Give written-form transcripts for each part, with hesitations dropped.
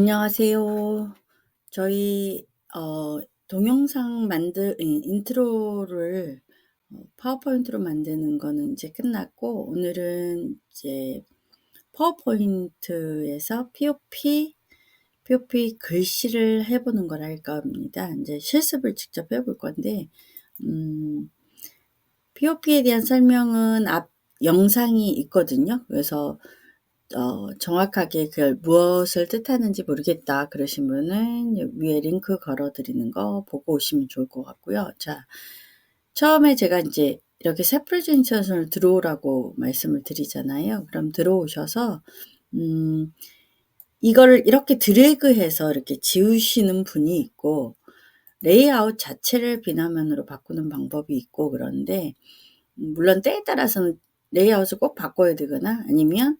안녕하세요. 저희 동영상 인트로를 파워포인트로 만드는 거는 이제 끝났고, 오늘은 이제 파워포인트에서 POP 글씨를 해보는 걸 할까 합니다. 이제 실습을 직접 해볼 건데, POP에 대한 설명은 앞 영상이 있거든요. 그래서 정확하게 그걸 무엇을 뜻하는지 모르겠다 그러신 분은 위에 링크 걸어 드리는 거 보고 오시면 좋을 것 같고요. 자, 처음에 제가 이제 이렇게 새 프레젠테이션을 들어오라고 말씀을 드리잖아요. 그럼 들어오셔서 이거를 이렇게 드래그해서 이렇게 지우시는 분이 있고, 레이아웃 자체를 비나면으로 바꾸는 방법이 있고, 그런데 물론 때에 따라서는 레이아웃을 꼭 바꿔야 되거나, 아니면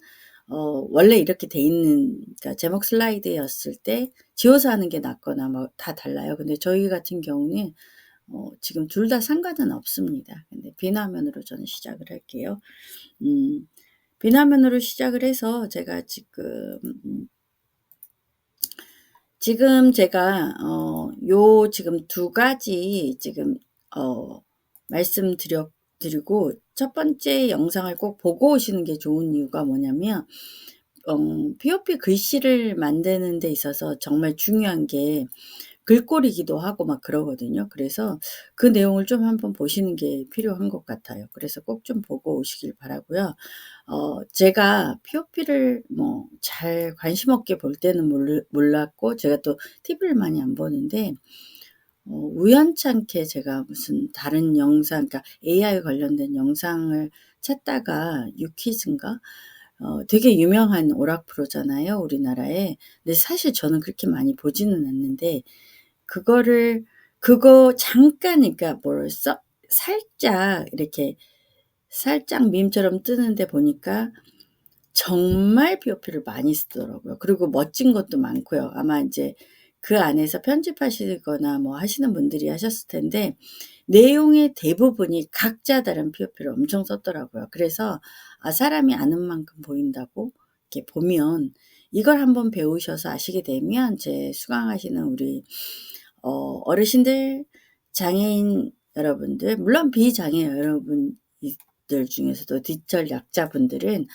원래 이렇게 돼 있는, 그러니까 제목 슬라이드였을 때 지워서 하는 게 낫거나 뭐 다 달라요. 근데 저희 같은 경우는 지금 둘 다 상관은 없습니다. 근데 비나면으로 저는 시작을 할게요. 비나면으로 시작을 해서 제가 지금 제가 요 지금 두 가지 지금 말씀드리고, 첫 번째 영상을 꼭 보고 오시는 게 좋은 이유가 뭐냐면, POP 글씨를 만드는 데 있어서 정말 중요한 게 글꼴이기도 하고 막 그러거든요. 그래서 그 내용을 좀 한번 보시는 게 필요한 것 같아요. 그래서 꼭 좀 보고 오시길 바라고요. 제가 POP를 뭐 잘 관심 없게 볼 때는 몰랐고, 제가 또 TV를 많이 안 보는데, 우연찮게 제가 무슨 다른 영상, 그러니까 AI 관련된 영상을 찾다가 유퀴즈인가? 되게 유명한 오락 프로잖아요, 우리나라에. 근데 사실 저는 그렇게 많이 보지는 않는데, 그거 잠깐, 그러니까 살짝 밈처럼 뜨는데 보니까 정말 POP를 많이 쓰더라고요. 그리고 멋진 것도 많고요. 아마 이제 그 안에서 편집하시거나 뭐 하시는 분들이 하셨을 텐데, 내용의 대부분이 각자 다른 POP를 엄청 썼더라고요. 그래서 사람이 아는 만큼 보인다고 이렇게 보면, 이걸 한번 배우셔서 아시게 되면 제 수강하시는 우리 어르신들, 장애인 여러분들, 물론 비장애 여러분들 중에서도 디지털 약자분들은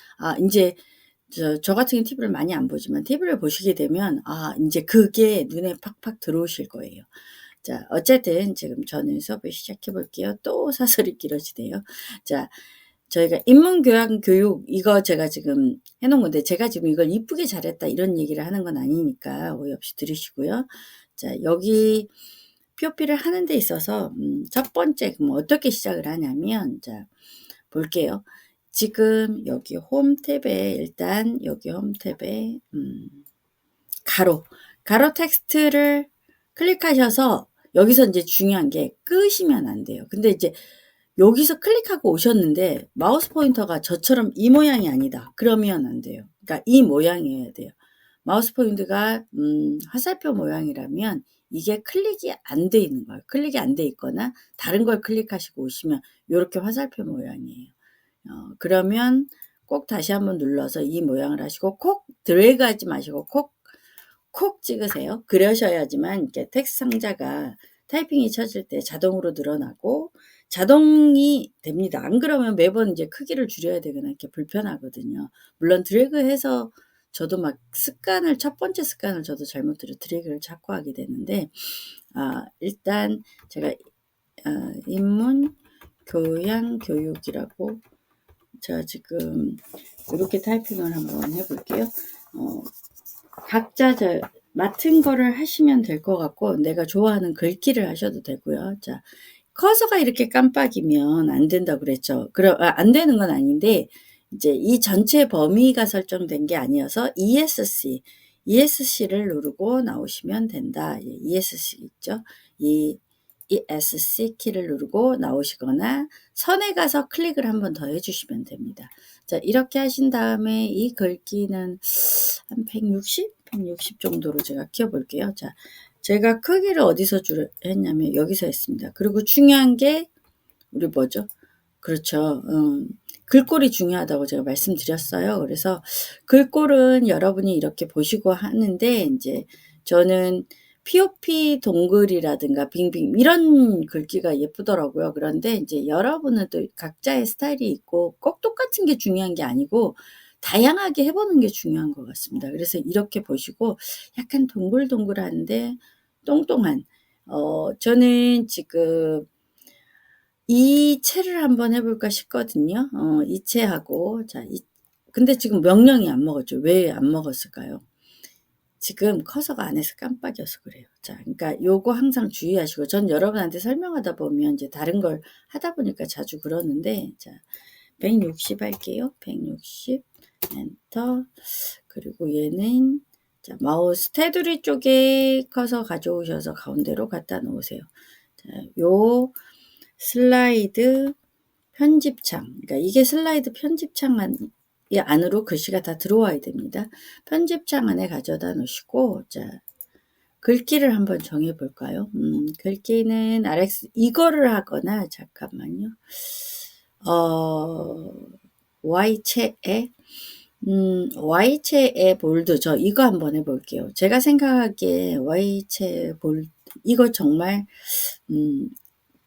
이제 저 같은 경우 TV를 많이 안 보지만 TV를 보시게 되면 이제 그게 눈에 팍팍 들어오실 거예요. 자, 어쨌든 지금 저는 수업을 시작해 볼게요. 또 사설이 길어지네요. 자, 저희가 인문교양 교육, 이거 제가 지금 해놓은 건데, 제가 지금 이걸 이쁘게 잘했다 이런 얘기를 하는 건 아니니까 오해 없이 들으시고요. 자, 여기 POP를 하는 데 있어서 첫 번째 그럼 어떻게 시작을 하냐면, 자, 볼게요. 지금 여기 홈 탭에, 일단 여기 홈 탭에 가로 텍스트를 클릭하셔서, 여기서 이제 중요한 게 끄시면 안 돼요. 근데 이제 여기서 클릭하고 오셨는데 마우스 포인터가 저처럼 이 모양이 아니다, 그러면 안 돼요. 그러니까 이 모양이어야 돼요. 마우스 포인트가 화살표 모양이라면 이게 클릭이 안 돼 있는 거예요. 클릭이 안 돼 있거나 다른 걸 클릭하시고 오시면 이렇게 화살표 모양이에요. 그러면 꼭 다시 한번 눌러서 이 모양을 하시고, 콕 드래그 하지 마시고 콕 찍으세요. 그러셔야지만 이렇게 텍스트 상자가 타이핑이 쳐질 때 자동으로 늘어나고 자동이 됩니다. 안 그러면 매번 이제 크기를 줄여야 되거나 이렇게 불편하거든요. 물론 드래그해서 저도 막 첫 번째 습관을 저도 잘못 들여 드래그를 자꾸 하게 되는데, 일단 제가 인문 교양 교육이라고, 제가 지금 이렇게 타이핑을 한번 해볼게요. 각자 맡은 거를 하시면 될 것 같고, 내가 좋아하는 글귀를 하셔도 되고요. 자, 커서가 이렇게 깜빡이면 안 된다고 그랬죠. 안 되는 건 아닌데, 이제 이 전체 범위가 설정된 게 아니어서 ESC를 누르고 나오시면 된다. ESC 있죠? 이 ESC 키를 누르고 나오시거나 선에 가서 클릭을 한번 더 해주시면 됩니다. 자, 이렇게 하신 다음에 이 글귀는 한 160 정도로 제가 키워볼게요. 자, 제가 크기를 어디서 했냐면 여기서 했습니다. 그리고 중요한 게 우리 뭐죠? 그렇죠. 글꼴이 중요하다고 제가 말씀드렸어요. 그래서 글꼴은 여러분이 이렇게 보시고 하는데 이제 저는 POP 동글이라든가 빙빙 이런 글귀가 예쁘더라고요. 그런데 이제 여러분은 또 각자의 스타일이 있고 꼭 똑같은 게 중요한 게 아니고 다양하게 해보는 게 중요한 것 같습니다. 그래서 이렇게 보시고 약간 동글동글한데 똥똥한 저는 지금 이 채를 한번 해볼까 싶거든요. 이 채하고 근데 지금 명령이 안 먹었죠. 왜 안 먹었을까요? 지금 커서가 안에서 깜빡여서 그래요. 자, 그러니까 요거 항상 주의하시고 전 여러분한테 설명하다 보면 이제 다른 걸 하다 보니까 자주 그러는데 자, 160 할게요. 160 엔터. 그리고 얘는 자, 마우스 테두리 쪽에 커서 가져오셔서 가운데로 갖다 놓으세요. 자, 요 슬라이드 편집창. 그러니까 이게 슬라이드 편집창 안으로 글씨가 다 들어와야 됩니다. 편집창 안에 가져다 놓으시고 자, 글귀를 한번 정해 볼까요? 글귀는 RX 이거를 하거나 잠깐만요. Y체에 Y체에 볼드 저 이거 한번 해볼게요. 제가 생각하기에 Y체 볼드 이거 정말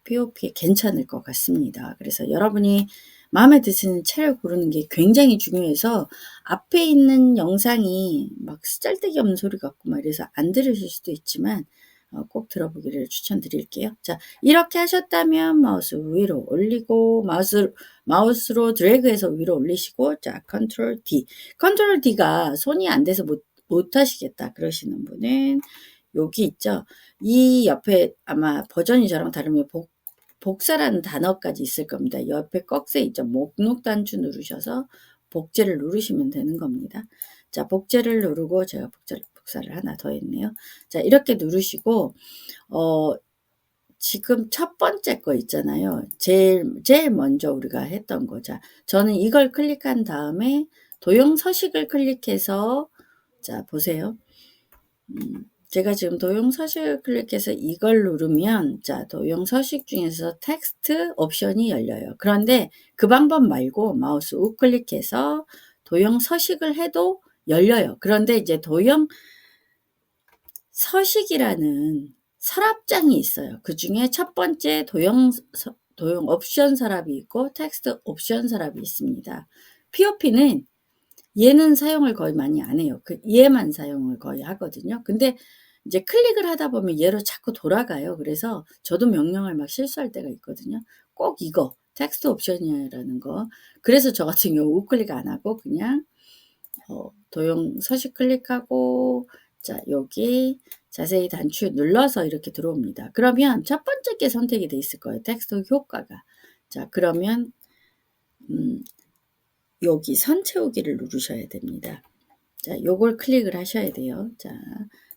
POP에 괜찮을 것 같습니다. 그래서 여러분이 마음에 드시는 채를 고르는 게 굉장히 중요해서 앞에 있는 영상이 막 쓰잘데기 없는 소리 같고 막 이래서 안 들으실 수도 있지만 꼭 들어보기를 추천드릴게요. 자, 이렇게 하셨다면 마우스 위로 올리고 마우스로 드래그해서 위로 올리시고 자, 컨트롤 D. 컨트롤 D가 손이 안 돼서 못 하시겠다 그러시는 분은 여기 있죠. 이 옆에 아마 버전이 저랑 다르면 복사라는 단어까지 있을 겁니다. 옆에 꺽쇠 있죠. 목록 단추 누르셔서 복제를 누르시면 되는 겁니다. 자, 복제를 누르고 제가 복사를 하나 더 했네요. 자, 이렇게 누르시고 지금 첫 번째 거 있잖아요. 제일 먼저 우리가 했던 거. 자, 저는 이걸 클릭한 다음에 도형 서식을 클릭해서 자, 보세요. 제가 지금 도형 서식을 클릭해서 이걸 누르면 자, 도형 서식 중에서 텍스트 옵션이 열려요. 그런데 그 방법 말고 마우스 우클릭해서 도형 서식을 해도 열려요. 그런데 이제 도형 서식이라는 서랍장이 있어요. 그 중에 첫 번째 도형 옵션 서랍이 있고 텍스트 옵션 서랍이 있습니다. POP는 얘는 사용을 거의 많이 안 해요. 얘만 사용을 거의 하거든요. 근데 이제 클릭을 하다 보면 얘로 자꾸 돌아가요. 그래서 저도 명령을 막 실수할 때가 있거든요. 꼭 이거 텍스트 옵션이라는 거. 그래서 저 같은 경우 우클릭 안 하고 그냥 도형 서식 클릭하고 자, 여기 자세히 단추 눌러서 이렇게 들어옵니다. 그러면 첫 번째 게 선택이 돼 있을 거예요. 텍스트 효과가. 자, 그러면 여기 선 채우기를 누르셔야 됩니다. 자, 요걸 클릭을 하셔야 돼요. 자,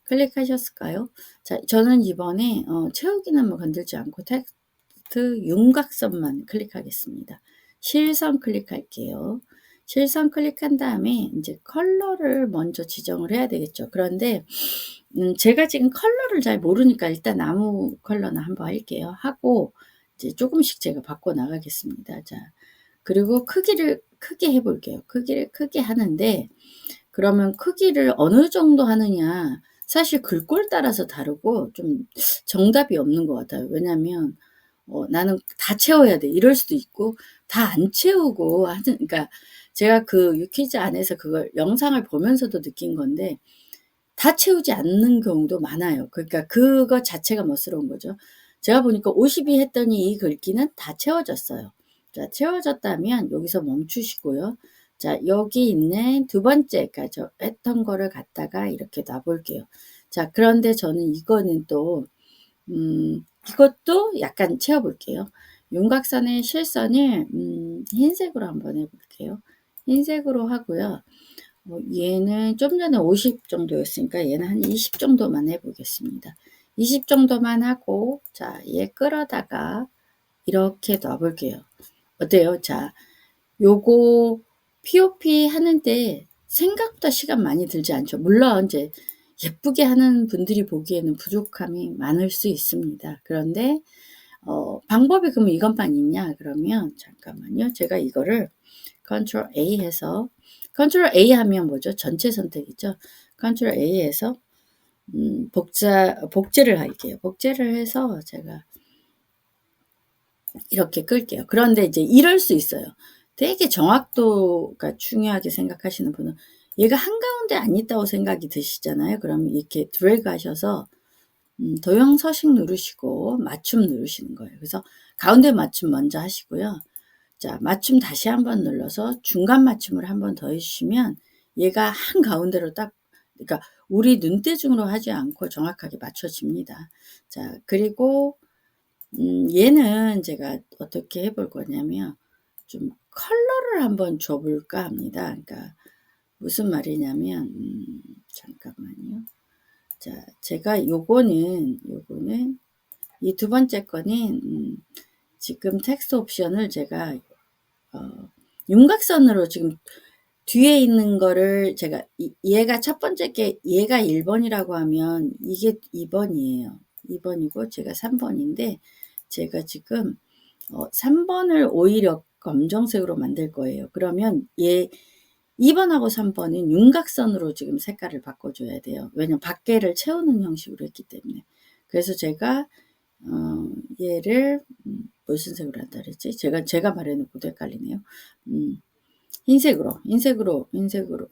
클릭하셨을까요? 자, 저는 이번에 채우기는 뭐 건들지 않고 텍스트 윤곽선만 클릭하겠습니다. 실선 클릭할게요. 실선 클릭한 다음에 이제 컬러를 먼저 지정을 해야 되겠죠. 그런데 제가 지금 컬러를 잘 모르니까 일단 아무 컬러나 한번 할게요. 하고 이제 조금씩 제가 바꿔 나가겠습니다. 자, 그리고 크기를 크게 해볼게요. 크기를 크게 하는데 그러면 크기를 어느 정도 하느냐 사실 글꼴 따라서 다르고 좀 정답이 없는 것 같아요. 왜냐하면 나는 다 채워야 돼 이럴 수도 있고 다 안 채우고 하는 그러니까 제가 그 유퀴즈 안에서 그걸 영상을 보면서도 느낀 건데 다 채우지 않는 경우도 많아요. 그러니까 그거 자체가 멋스러운 거죠. 제가 보니까 52 했더니 이 글귀는 다 채워졌어요. 자, 채워졌다면 여기서 멈추시고요. 자, 여기 있는 두 번째가 저 했던 거를 갖다가 이렇게 놔볼게요. 자, 그런데 저는 이거는 또 이것도 약간 채워볼게요. 윤곽선의 실선을 흰색으로 한번 해볼게요. 흰색으로 하고요. 얘는 좀 전에 50 정도였으니까 얘는 한 20 정도만 해보겠습니다. 20 정도만 하고 자, 얘 끌어다가 이렇게 놔볼게요. 어때요? 자, 요거 POP 하는데 생각보다 시간 많이 들지 않죠. 물론 이제 예쁘게 하는 분들이 보기에는 부족함이 많을 수 있습니다. 그런데 방법이 그러면 이것만 있냐? 그러면 잠깐만요. 제가 이거를 컨트롤 A 해서, 컨트롤 A 하면 뭐죠? 전체 선택이죠. 컨트롤 A 해서 복제를 할게요. 복제를 해서 제가 이렇게 끌게요. 그런데 이제 이럴 수 있어요. 되게 정확도가 중요하게 생각하시는 분은 얘가 한가운데 안 있다고 생각이 드시잖아요. 그럼 이렇게 드래그 하셔서 도형 서식 누르시고 맞춤 누르시는 거예요. 그래서 가운데 맞춤 먼저 하시고요. 자, 맞춤 다시 한번 눌러서 중간 맞춤을 한번 더 해주시면 얘가 한가운데로 딱, 그러니까 우리 눈대중으로 하지 않고 정확하게 맞춰집니다. 자, 그리고 얘는 제가 어떻게 해볼 거냐면 좀 컬러를 한번 줘볼까 합니다. 그러니까 무슨 말이냐면 잠깐만요. 자, 제가 요거는 이 두 번째 거는 지금 텍스트 옵션을 제가 윤곽선으로 지금 뒤에 있는 거를 제가 얘가 첫 번째 게 얘가 1번이라고 하면 이게 2번이에요. 2번이고 제가 3번인데 제가 지금 3번을 오히려 검정색으로 만들 거예요. 그러면 얘 2번하고 3번은 윤곽선으로 지금 색깔을 바꿔줘야 돼요. 왜냐면 밖에를 채우는 형식으로 했기 때문에. 그래서 제가 얘를 무슨 색으로 한다 그랬지? 제가 말해놓고도 헷갈리네요. 흰색으로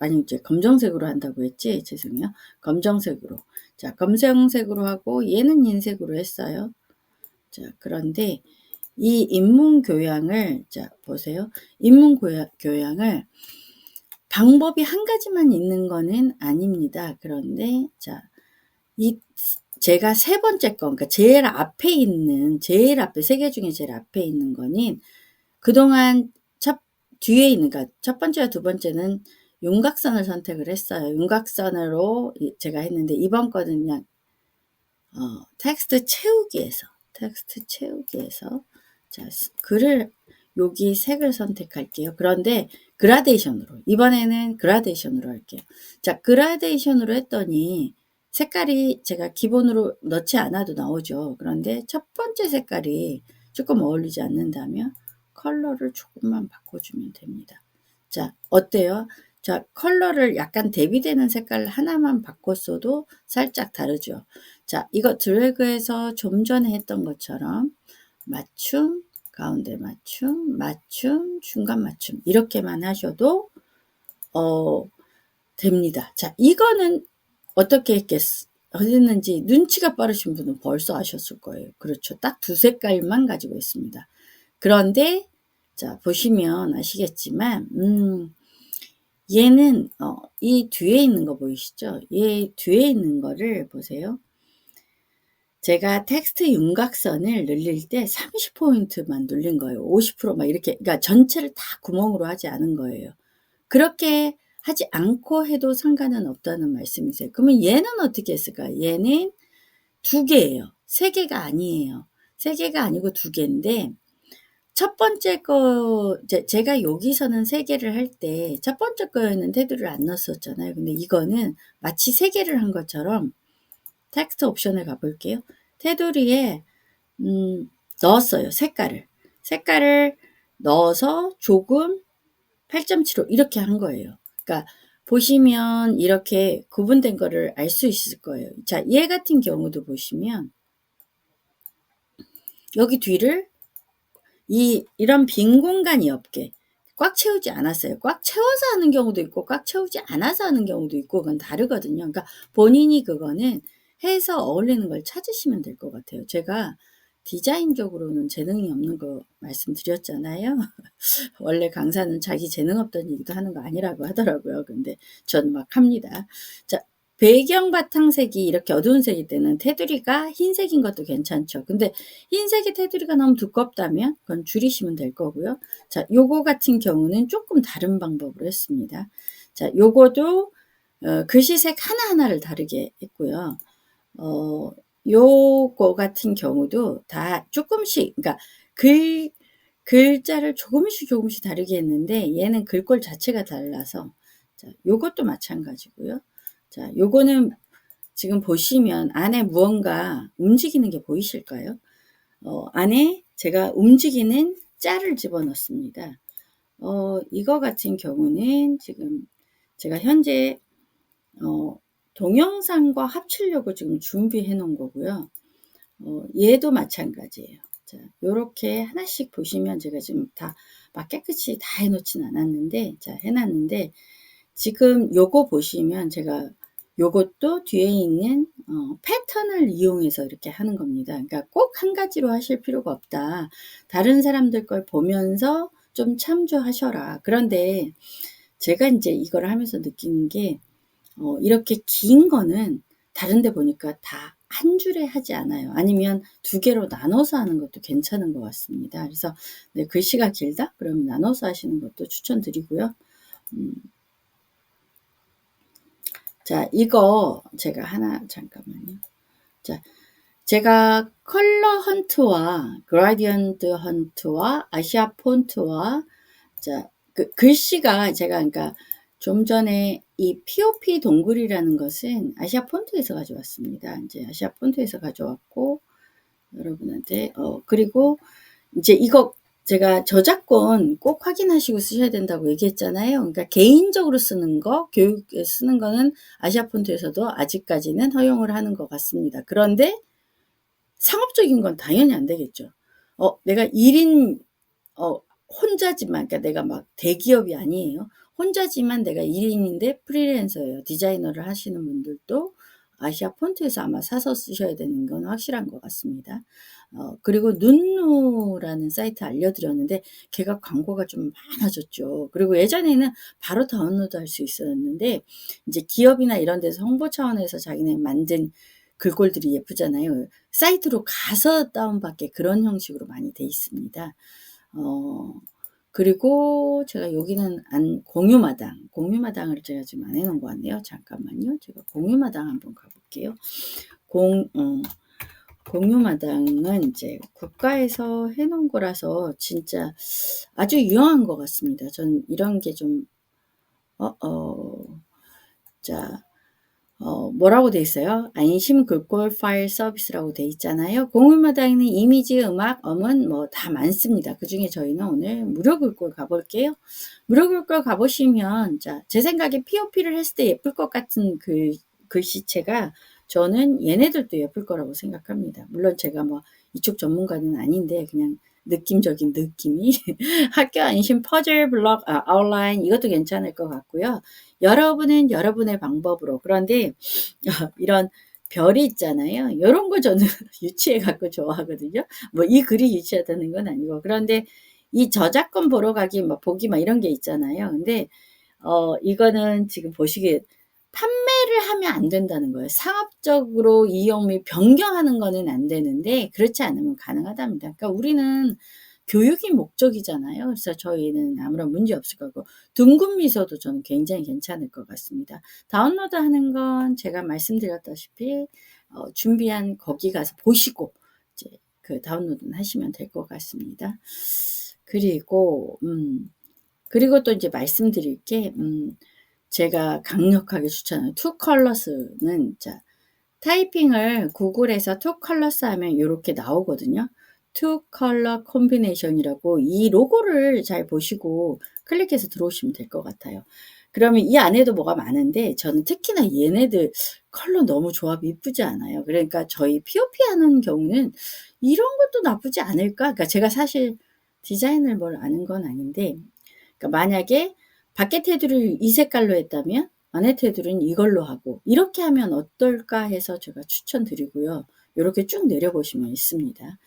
아니 이제 검정색으로 한다고 했지? 죄송해요. 검정색으로. 자, 검정색으로 하고 얘는 흰색으로 했어요. 자, 그런데 이 인문 교양을 자, 보세요. 인문 교양을 방법이 한 가지만 있는 거는 아닙니다. 그런데 자, 제가 세 번째 거, 그러니까 제일 앞에 세 개 중에 제일 앞에 있는 거는 그동안 뒤에 있는, 그러니까 첫 번째와 두 번째는 윤곽선을 선택을 했어요. 윤곽선으로 제가 했는데 이번 거는 그냥 텍스트 채우기에서 자, 글을 여기 색을 선택할게요. 그런데 그라데이션으로, 이번에는 그라데이션으로 할게요. 자, 그라데이션으로 했더니 색깔이 제가 기본으로 넣지 않아도 나오죠. 그런데 첫 번째 색깔이 조금 어울리지 않는다면 컬러를 조금만 바꿔주면 됩니다. 자, 어때요? 자, 컬러를 약간 대비되는 색깔 하나만 바꿨어도 살짝 다르죠. 자, 이거 드래그해서 좀 전에 했던 것처럼 맞춤, 가운데 맞춤, 중간 맞춤 이렇게만 하셔도 됩니다. 자, 이거는 어떻게 했는지 눈치가 빠르신 분은 벌써 아셨을 거예요. 그렇죠. 딱 두 색깔만 가지고 있습니다. 그런데 자, 보시면 아시겠지만 얘는 이 뒤에 있는 거 보이시죠? 얘 뒤에 있는 거를 보세요. 제가 텍스트 윤곽선을 늘릴 때 30포인트만 눌린 거예요. 50% 막 이렇게, 그러니까 전체를 다 구멍으로 하지 않은 거예요. 그렇게 하지 않고 해도 상관은 없다는 말씀이세요. 그러면 얘는 어떻게 했을까요? 얘는 두 개예요. 세 개가 아니에요. 세 개가 아니고 두 개인데 첫 번째 거, 제가 여기서는 세 개를 할 때 첫 번째 거에는 테두리를 안 넣었었잖아요. 근데 이거는 마치 세 개를 한 것처럼 텍스트 옵션에 가볼게요. 테두리에 넣었어요. 색깔을 넣어서 조금 8.75 이렇게 한 거예요. 그러니까 보시면 이렇게 구분된 거를 알 수 있을 거예요. 자, 얘 같은 경우도 보시면 여기 뒤를 이런 빈 공간이 없게 꽉 채우지 않았어요. 꽉 채워서 하는 경우도 있고 꽉 채우지 않아서 하는 경우도 있고 그건 다르거든요. 그러니까 본인이 그거는 해서 어울리는 걸 찾으시면 될 것 같아요. 제가 디자인적으로는 재능이 없는 거 말씀드렸잖아요. 원래 강사는 자기 재능 없던 얘기도 하는 거 아니라고 하더라고요. 근데 전 막 합니다. 자, 배경 바탕색이 이렇게 어두운 색일 때는 테두리가 흰색인 것도 괜찮죠. 근데 흰색의 테두리가 너무 두껍다면 그건 줄이시면 될 거고요. 자, 요거 같은 경우는 조금 다른 방법으로 했습니다. 자, 요거도 글씨색 하나하나를 다르게 했고요. 요거 같은 경우도 다 조금씩, 그러니까 글자를 조금씩 다르게 했는데 얘는 글꼴 자체가 달라서 자, 요것도 마찬가지고요. 자, 요거는 지금 보시면 안에 무언가 움직이는 게 보이실까요? 안에 제가 움직이는 짤을 집어넣습니다. 이거 같은 경우는 지금 제가 현재 동영상과 합치려고 지금 준비해 놓은 거고요. 얘도 마찬가지예요. 자, 요렇게 하나씩 보시면 제가 지금 다 막 깨끗이 다 해놓진 않았는데, 자, 해놨는데, 지금 요거 보시면 제가 요것도 뒤에 있는 패턴을 이용해서 이렇게 하는 겁니다. 그러니까 꼭 한 가지로 하실 필요가 없다. 다른 사람들 걸 보면서 좀 참조하셔라. 그런데 제가 이제 이걸 하면서 느끼는 게 이렇게 긴 거는 다른 데 보니까 다 한 줄에 하지 않아요. 아니면 두 개로 나눠서 하는 것도 괜찮은 것 같습니다. 그래서 네, 글씨가 길다? 그럼 나눠서 하시는 것도 추천드리고요. 자, 이거 제가 하나 잠깐만요. 자, 제가 컬러 헌트와 그라디언트 헌트와 아시아 폰트와 자, 글씨가 제가 그러니까 좀 전에 이 POP 동굴이라는 것은 아시아 폰트에서 가져왔습니다. 이제 아시아 폰트에서 가져왔고 여러분한테 그리고 이제 이거 제가 저작권 꼭 확인하시고 쓰셔야 된다고 얘기했잖아요. 그러니까 개인적으로 쓰는 거, 교육에 쓰는 거는 아시아 폰트에서도 아직까지는 허용을 하는 것 같습니다. 그런데 상업적인 건 당연히 안 되겠죠. 내가 1인 혼자지만, 그러니까 내가 막 대기업이 아니에요. 혼자지만 내가 1인인데 프리랜서예요. 디자이너를 하시는 분들도 아시아 폰트에서 아마 사서 쓰셔야 되는 건 확실한 것 같습니다. 그리고 눈누라는 사이트 알려드렸는데 걔가 광고가 좀 많아졌죠. 그리고 예전에는 바로 다운로드 할 수 있었는데 이제 기업이나 이런 데서 홍보 차원에서 자기네 만든 글꼴들이 예쁘잖아요. 사이트로 가서 다운받게 그런 형식으로 많이 돼 있습니다. 그리고 제가 여기는 공유마당을 제가 지금 안 해놓은 것 같네요. 잠깐만요. 제가 공유마당 한번 가볼게요. 공유마당은 이제 국가에서 해놓은 거라서 진짜 아주 유용한 것 같습니다. 전 이런 게 좀, 자, 뭐라고 돼 있어요? 안심 글꼴 파일 서비스라고 돼 있잖아요. 공유마당에는 이미지, 음악, 음원 뭐 다 많습니다. 그 중에 저희는 오늘 무료 글꼴 가볼게요. 무료 글꼴 가보시면, 자, 제 생각에 POP를 했을 때 예쁠 것 같은 글씨체가 저는 얘네들도 예쁠 거라고 생각합니다. 물론 제가 뭐 이쪽 전문가는 아닌데 그냥 느낌적인 느낌이 학교 안심 퍼즐 블럭 아웃라인 이것도 괜찮을 것 같고요. 여러분은 여러분의 방법으로 그런데 이런 별이 있잖아요. 이런 거 저는 유치해 갖고 좋아하거든요. 뭐 이 글이 유치하다는 건 아니고 그런데 이 저작권 보러 가기 막 보기 막 이런 게 있잖아요. 근데 이거는 지금 보시기에 판매를 하면 안 된다는 거예요. 상업적으로 이용 및 변경하는 거는 안 되는데 그렇지 않으면 가능하답니다. 그러니까 우리는 교육이 목적이잖아요. 그래서 저희는 아무런 문제 없을 거고 둥근 미소도 저는 굉장히 괜찮을 것 같습니다. 다운로드 하는 건 제가 말씀드렸다시피 준비한 거기 가서 보시고 이제 그 다운로드는 하시면 될 것 같습니다. 그리고 또 이제 말씀드릴 게 제가 강력하게 추천해요. 투컬러스는 자 타이핑을 구글에서 투컬러스 하면 이렇게 나오거든요. 투컬러 콤비네이션이라고 이 로고를 잘 보시고 클릭해서 들어오시면 될 것 같아요. 그러면 이 안에도 뭐가 많은데 저는 특히나 얘네들 컬러 너무 조합이 이쁘지 않아요. 그러니까 저희 POP 하는 경우는 이런 것도 나쁘지 않을까? 그러니까 제가 사실 디자인을 뭘 아는 건 아닌데 그러니까 만약에 밖에 테두리를 이 색깔로 했다면 안에 테두리는 이걸로 하고 이렇게 하면 어떨까 해서 제가 추천드리고요. 이렇게 쭉 내려보시면 있습니다.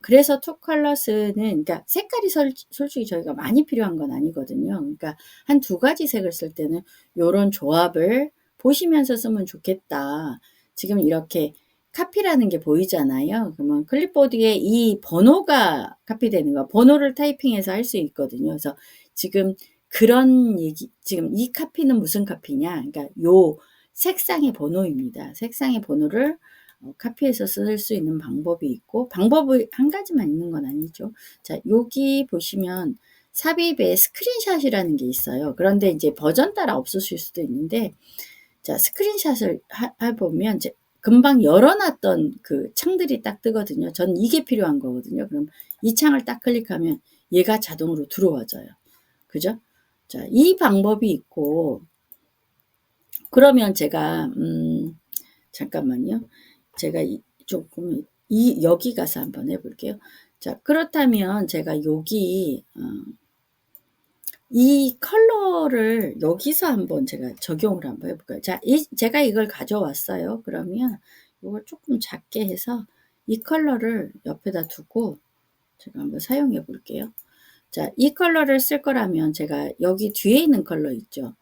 그래서 투컬러스는 그러니까 색깔이 솔직히 저희가 많이 필요한 건 아니거든요. 그러니까 한 두 가지 색을 쓸 때는 이런 조합을 보시면서 쓰면 좋겠다. 지금 이렇게 카피라는 게 보이잖아요. 그러면 클립보드에 이 번호가 카피되는 거, 번호를 타이핑해서 할 수 있거든요. 그래서 지금 그런 얘기, 지금 이 카피는 무슨 카피냐? 그러니까 요 색상의 번호입니다. 색상의 번호를 카피해서 쓸 수 있는 방법이 있고, 방법이 한 가지만 있는 건 아니죠. 자, 여기 보시면 삽입에 스크린샷이라는 게 있어요. 그런데 이제 버전 따라 없으실 수도 있는데, 자, 스크린샷을 해보면 이제 금방 열어놨던 그 창들이 딱 뜨거든요. 전 이게 필요한 거거든요. 그럼 이 창을 딱 클릭하면 얘가 자동으로 들어와져요. 그죠? 자, 이 방법이 있고, 그러면 제가, 잠깐만요. 제가 조금, 여기 가서 한번 해볼게요. 자, 그렇다면 제가 여기, 이 컬러를 여기서 한번 제가 적용을 한번 해볼까요? 자, 제가 이걸 가져왔어요. 그러면 이걸 조금 작게 해서 이 컬러를 옆에다 두고 제가 한번 사용해 볼게요. 자, 이 컬러를 쓸 거라면 제가 여기 뒤에 있는 컬러 있죠?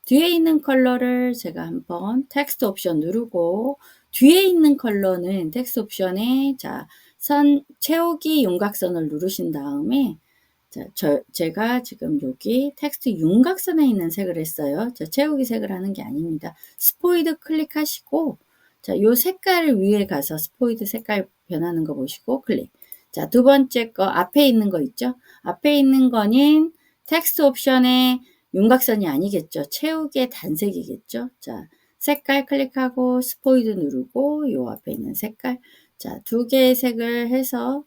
뒤에 있는 컬러를 제가 한번 텍스트 옵션 누르고, 뒤에 있는 컬러는 텍스트 옵션에 자, 선 채우기 윤곽선을 누르신 다음에, 자, 제가 지금 여기 텍스트 윤곽선에 있는 색을 했어요. 자, 채우기 색을 하는 게 아닙니다. 스포이드 클릭하시고, 자, 요 색깔 위에 가서 스포이드 색깔 변하는 거 보시고 클릭. 자, 두 번째 거 앞에 있는 거 있죠? 앞에 있는 거는 텍스트 옵션에 윤곽선이 아니겠죠? 채우기의 단색이겠죠? 자, 색깔 클릭하고 스포이드 누르고 요 앞에 있는 색깔. 자, 두 개의 색을 해서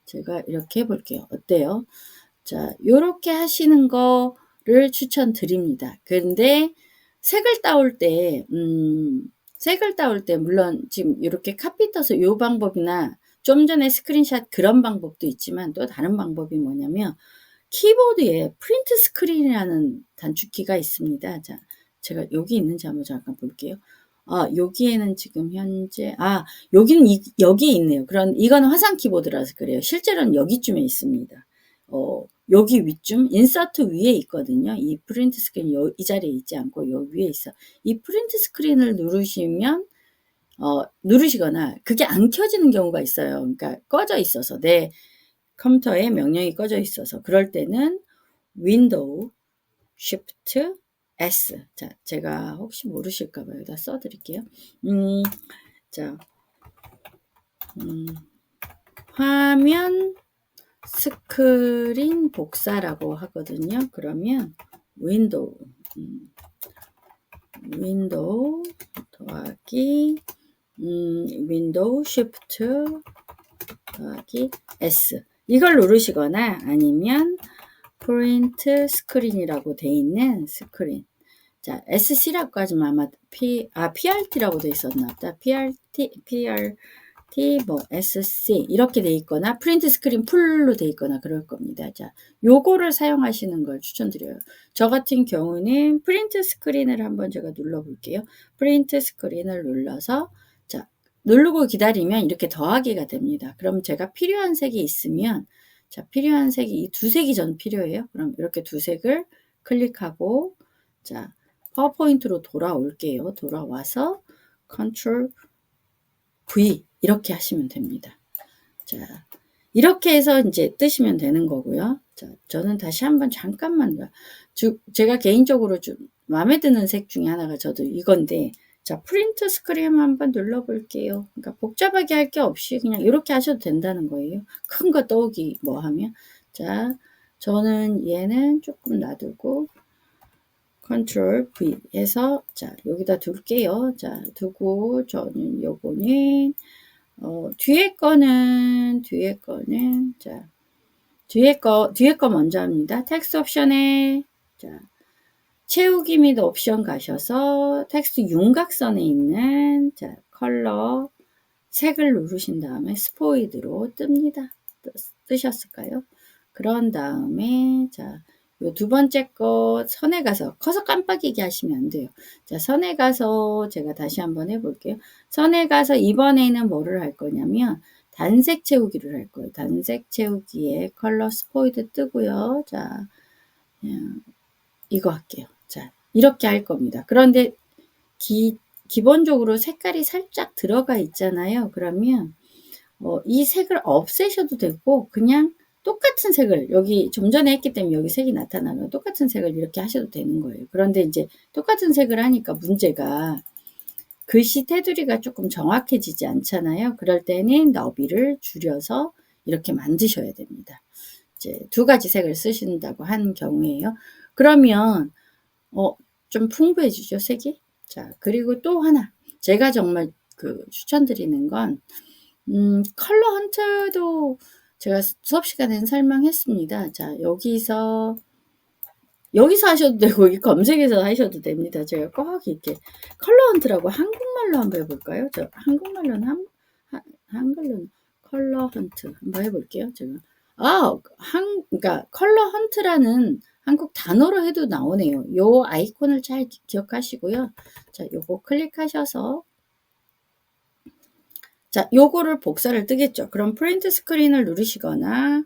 제가 이렇게 해볼게요. 어때요? 자, 요렇게 하시는 거를 추천드립니다. 근데 색을 따올 때, 물론 지금 이렇게 카피 떠서 요 방법이나 좀 전에 스크린샷 그런 방법도 있지만 또 다른 방법이 뭐냐면 키보드에 프린트 스크린이라는 단축키가 있습니다. 자, 제가 여기 있는지 한번 잠깐 볼게요. 여기에는 지금 현재, 여기는 여기에 있네요. 이건 화상 키보드라서 그래요. 실제로는 여기쯤에 있습니다. 여기 위쯤, 인서트 위에 있거든요. 이 프린트 스크린, 이 자리에 있지 않고 여기 위에 있어. 이 프린트 스크린을 누르시면, 누르시거나 그게 안 켜지는 경우가 있어요. 그러니까 꺼져 있어서, 내 컴퓨터에 명령이 꺼져 있어서, 그럴 때는 윈도우, Shift, S. 자, 제가 혹시 모르실까봐 여기다 써드릴게요. 자, 화면 스크린 복사라고 하거든요. 그러면 윈도우 더하기 윈도우 쉬프트 더하기 S 이걸 누르시거나 아니면 프린트 스크린이라고 돼 있는 스크린. 자, SC라고 하지만 아마 PRT라고 돼 있었나 보다. 뭐 SC 이렇게 돼 있거나 프린트 스크린 풀로 돼 있거나 그럴 겁니다. 자, 요거를 사용하시는 걸 추천드려요. 저 같은 경우는 프린트 스크린을 한번 제가 눌러 볼게요. 프린트 스크린을 눌러서 자, 누르고 기다리면 이렇게 더하기가 됩니다. 그럼 제가 필요한 색이 있으면 자, 필요한 색이 이 두 색이 전 필요해요. 그럼 이렇게 두 색을 클릭하고 자, 파워포인트로 돌아올게요. 돌아와서 컨트롤 V 이렇게 하시면 됩니다. 자, 이렇게 해서 이제 뜨시면 되는 거고요. 자, 저는 다시 한번 잠깐만 제가 개인적으로 좀 마음에 드는 색 중에 하나가 저도 이건데 자, 프린트 스크린 한번 눌러볼게요. 그러니까 복잡하게 할 게 없이 그냥 이렇게 하셔도 된다는 거예요. 큰 거 떠오기 뭐 하면 자, 저는 얘는 조금 놔두고 컨트롤 V 해서 자, 여기다 둘게요. 자, 두고 저는 요거는 뒤에 거는 자, 뒤에 거 먼저 합니다. 텍스트 옵션에 자, 채우기 및 옵션 가셔서 텍스트 윤곽선에 있는 자, 컬러 색을 누르신 다음에 스포이드로 뜹니다. 뜨셨을까요? 그런 다음에 자, 요 두 번째 거 선에 가서 커서 깜빡이게 하시면 안 돼요. 자, 선에 가서 제가 다시 한번 해볼게요. 선에 가서 이번에는 뭐를 할 거냐면 단색 채우기를 할 거예요. 단색 채우기에 컬러 스포이드 뜨고요. 자, 이거 할게요. 자, 이렇게 할 겁니다. 그런데 기본적으로 색깔이 살짝 들어가 있잖아요. 그러면 이 색을 없애셔도 되고 그냥 똑같은 색을 여기 좀 전에 했기 때문에 여기 색이 나타나면 똑같은 색을 이렇게 하셔도 되는 거예요. 그런데 이제 똑같은 색을 하니까 문제가 글씨 테두리가 조금 정확해지지 않잖아요. 그럴 때는 너비를 줄여서 이렇게 만드셔야 됩니다. 이제 두 가지 색을 쓰신다고 한 경우에요. 그러면 좀 풍부해지죠, 색이? 자, 그리고 또 하나 제가 정말 추천드리는 건 컬러 헌트도 제가 수업 시간에는 설명했습니다. 자, 여기서 여기서 하셔도 되고 이 검색해서 하셔도 됩니다. 제가 꼭 이렇게 컬러 헌트라고 한국말로 한번 해볼까요? 저 한국말로는 한글로는 컬러 헌트 한번 해볼게요. 제가 그러니까 컬러 헌트라는 한국 단어로 해도 나오네요. 요 아이콘을 잘 기억하시고요. 자, 요거 클릭하셔서 자, 요거를 복사를 뜨겠죠. 그럼 프린트 스크린을 누르시거나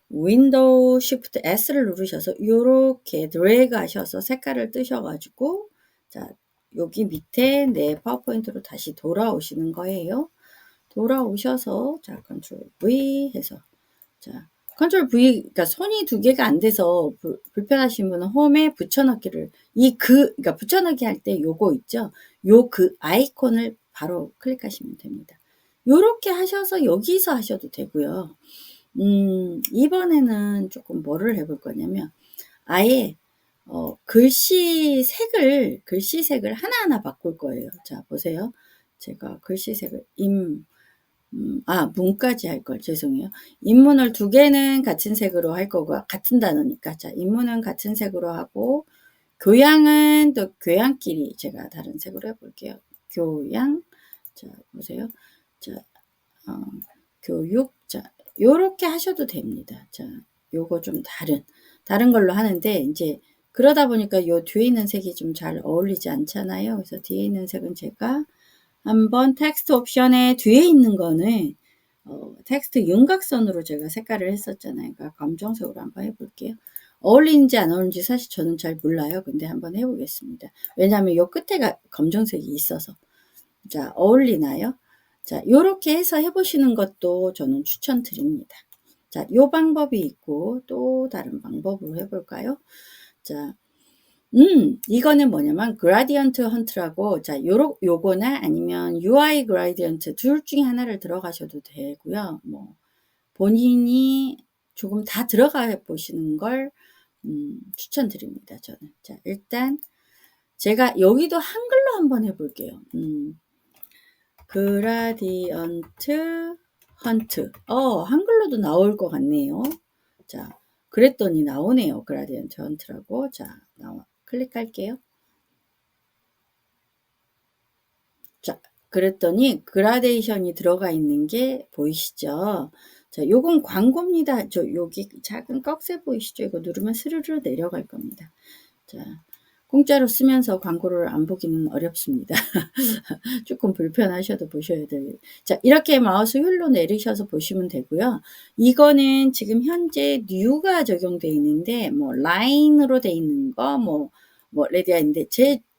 윈도우 쉬프트 S를 누르셔서 요렇게 드래그 하셔서 색깔을 뜨셔가지고 자, 여기 밑에 내 파워포인트로 다시 돌아오시는 거예요. 돌아오셔서 자, 컨트롤 V 해서 자, 컨트롤 V, 그러니까 손이 두 개가 안 돼서 불편하신 분은 홈에 붙여넣기를 그러니까 붙여넣기 할 때 요거 있죠. 요 아이콘을 바로 클릭하시면 됩니다. 요렇게 하셔서 여기서 하셔도 되고요. 이번에는 조금 뭐를 해볼 거냐면 아예 글씨 색을 하나하나 바꿀 거예요. 자, 보세요. 제가 글씨 색을 문까지 할 걸 죄송해요. 인문을 두 개는 같은 색으로 할 거고 같은 단어니까 자, 인문은 같은 색으로 하고 교양은 또 교양끼리 제가 다른 색으로 해볼게요. 교양 자, 보세요. 자, 교육 자, 요렇게 하셔도 됩니다. 자, 요거 좀 다른 걸로 하는데 이제 그러다 보니까 요 뒤에 있는 색이 좀 잘 어울리지 않잖아요. 그래서 뒤에 있는 색은 제가 한번 텍스트 옵션에 뒤에 있는 거는 텍스트 윤곽선으로 제가 색깔을 했었잖아요. 그러니까 검정색으로 한번 해볼게요. 어울리는지 안 어울리는지 사실 저는 잘 몰라요. 근데 한번 해보겠습니다. 왜냐하면 요 끝에가 검정색이 있어서 자, 어울리나요? 자, 요렇게 해서 해보시는 것도 저는 추천드립니다. 자, 요 방법이 있고 또 다른 방법으로 해볼까요? 자, 이거는 뭐냐면 그라디언트 헌트라고 자, 요거나 아니면 UI 그라디언트 둘 중에 하나를 들어가셔도 되고요. 뭐 본인이 조금 다 들어가 보시는 걸 추천드립니다. 저는. 자, 일단 제가 여기도 한글로 한번 해볼게요. 그라디언트 헌트. 한글로도 나올 것 같네요. 자, 그랬더니 나오네요. 그라디언트 헌트라고. 자, 클릭할게요. 자, 그랬더니 그라데이션이 들어가 있는 게 보이시죠? 자, 요건 광고입니다. 여기 작은 꺽쇠 보이시죠? 이거 누르면 스르르 내려갈 겁니다. 자, 공짜로 쓰면서 광고를 안 보기는 어렵습니다. 조금 불편하셔도 보셔야 돼요. 자, 이렇게 마우스 휠로 내리셔서 보시면 되고요. 이거는 지금 현재 뉴가 적용되어 있는데 뭐 라인으로 되어 있는 거 뭐 레디가 있는데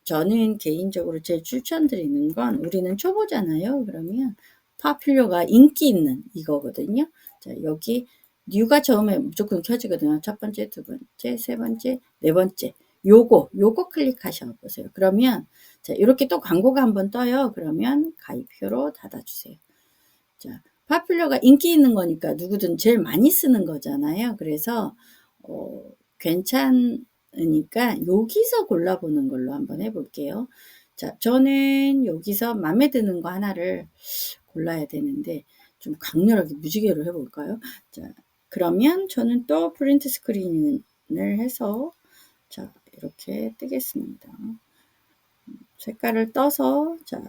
저는 개인적으로 제일 추천드리는 건 우리는 초보잖아요. 그러면 파퓰러가 인기 있는 이거거든요. 자, 여기 뉴가 처음에 무조건 켜지거든요. 첫 번째, 두 번째, 세 번째, 네 번째. 요거 클릭하셔 보세요. 그러면 자, 이렇게 또 광고가 한번 떠요. 그러면 가입표로 닫아주세요. 자, 파퓰러가 인기 있는 거니까 누구든 제일 많이 쓰는 거잖아요. 그래서 괜찮으니까 여기서 골라보는 걸로 한번 해볼게요. 자, 저는 여기서 마음에 드는 거 하나를 골라야 되는데 좀 강렬하게 무지개로 해볼까요? 자, 그러면 저는 또 프린트 스크린을 해서 자, 이렇게 뜨겠습니다. 색깔을 떠서 자,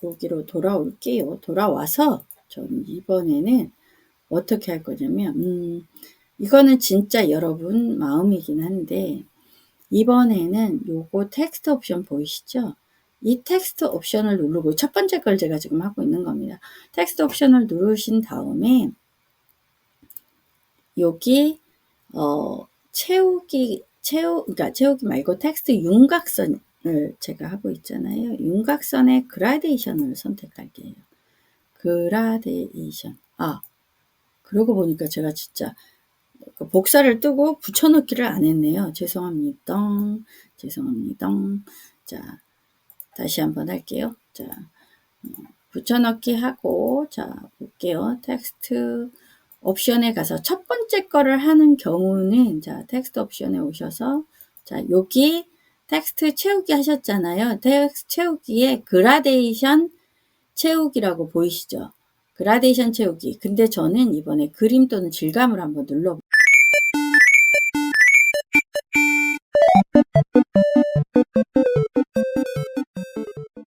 여기로 돌아올게요. 돌아와서 저는 이번에는 어떻게 할 거냐면 이거는 진짜 여러분 마음이긴 한데 이번에는 요거 텍스트 옵션 보이시죠? 이 텍스트 옵션을 누르고 첫 번째 걸 제가 지금 하고 있는 겁니다. 텍스트 옵션을 누르신 다음에 여기 그러니까 채우기 말고 텍스트 윤곽선을 제가 하고 있잖아요. 윤곽선의 그라데이션을 선택할게요. 그라데이션. 그러고 보니까 제가 진짜 복사를 뜨고 붙여넣기를 안 했네요. 죄송합니다. 자, 다시 한번 할게요. 자, 붙여넣기 하고 자, 볼게요. 텍스트 옵션에 가서 첫 번째 거를 하는 경우는 자, 텍스트 옵션에 오셔서 자, 여기 텍스트 채우기 하셨잖아요. 텍스트 채우기에 그라데이션 채우기라고 보이시죠? 그라데이션 채우기. 근데 저는 이번에 그림 또는 질감을 한번 눌러볼게요.